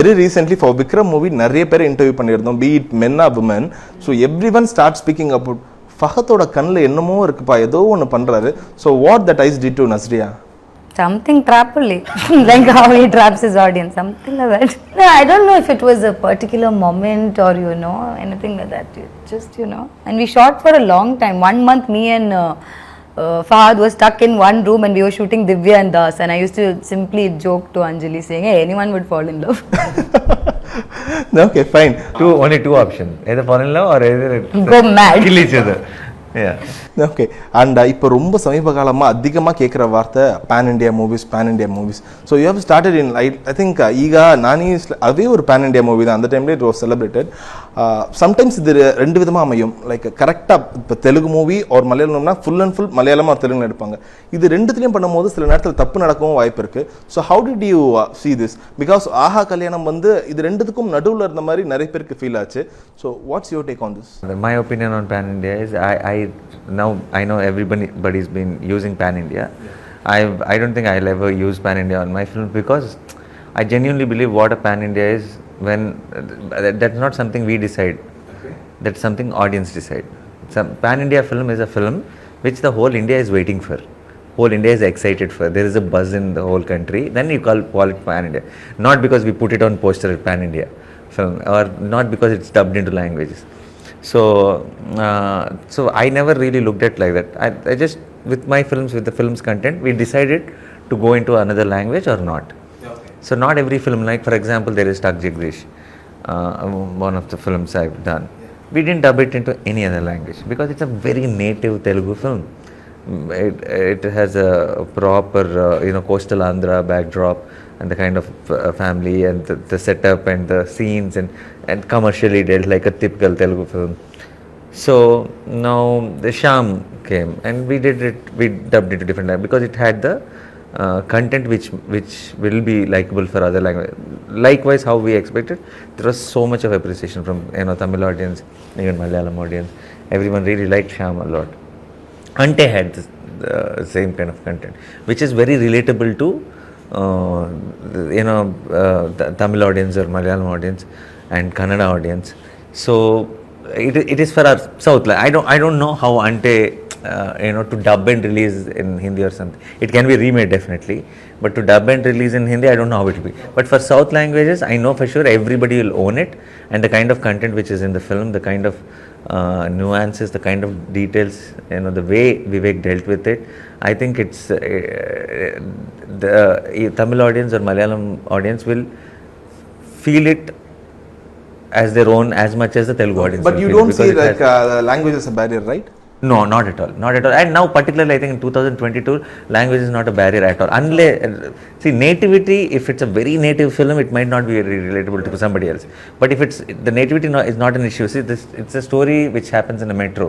Very recently for Vikram movie நிறைய பேர் interview பண்ணியிருந்தோம், be it men or women. So everyone starts speaking about ஃபஹத்தோட கண்ணில் என்னமோ இருக்குப்பா, ஏதோ ஒன்று பண்ணுறாரு. So what that eyes did to Nazriya? Something traply, like how he traps his audience, something like that. No, I don't know if it was a particular moment or anything like that. Just and we shot for a long time. 1 month, me and Fahad was stuck in one room and we were shooting Divya and Das, and I used to simply joke to Anjali saying, hey, anyone would fall in love. Okay, fine. Only two options, either fall in love or either go mad, kill each other. Yeah. Okay. And இப்போ ரொம்ப சமீப காலமாக அதிகமாக கேட்குற வார்த்தை pan India movies. So you have started in, I think ஈகா நானி அதே ஒரு pan India movie தான். அந்த டைம்ல it was celebrated. Sometimes இது ரெண்டு விதமாக அமையும். லைக் கரெக்டாக இப்போ தெலுங்கு மூவி ஒரு மலையாளம்னா ஃபுல் அண்ட் ஃபுல் மலையாளமாக தெலுங்குல எடுப்பாங்க. இது ரெண்டுத்துலேயும் பண்ணும்போது சில நேரத்தில் தப்பு நடக்கவும் வாய்ப்பு இருக்குது. So how did you see this? Because ஆஹா கல்யாணம் வந்து இது ரெண்டுத்துக்கும் நடுவில் இருந்த மாதிரி நிறைய பேருக்கு ஃபீல் ஆச்சு. So what's your take on this? My opinion on pan India is I know everybody's been using pan India. I don't think I'll ever use pan India on my film, because I genuinely believe what a pan India is, when that's not something we decide. Okay. That's something audience decide. Some pan India film is a film which the whole India is waiting for. Whole India is excited for. There is a buzz in the whole country. Then you call it pan India. Not because we put it on poster at pan India film, or not because it's dubbed into languages. So I never really looked at like that. I just, with my films, with the film's content, we decided to go into another language or not. Okay. So not every film, like for example, there is Tak Jagdish, one of the films I've done. Yeah. We didn't dub it into any other language because it's a very native Telugu film. It has a proper coastal Andhra backdrop, and the kind of family and the setup and the scenes and commercially dealt like a typical Telugu film. So now the Sham came and we dubbed it to different language because it had the content which will be likable for other languages. Likewise, how we expected, there was so much of appreciation from Tamil audience, even Malayalam audience. Everyone really liked Sham a lot. Ante had the same kind of content, which is very relatable to the Tamil audience or Malayalam audience and Kannada audience. So it is for our South. Like, I don't know how Ante to dub and release in Hindi or something. It can be remade definitely, but to dub and release in Hindi, I don't know how it will be. But for South languages, I know for sure everybody will own it, and the kind of content which is in the film, the kind of nuances, the kind of details, the way Vivek dealt with it, I think it's the Tamil audience or Malayalam audience will feel it as their own as much as the Telugu audience. But you don't see like language as a barrier, right? No, not at all. And now particularly I think in 2022, language is not a barrier at all. Unless, see, nativity, if it's a very native film, it might not be very relatable to somebody else. But if the nativity is not an issue. See, it's a story which happens in a metro.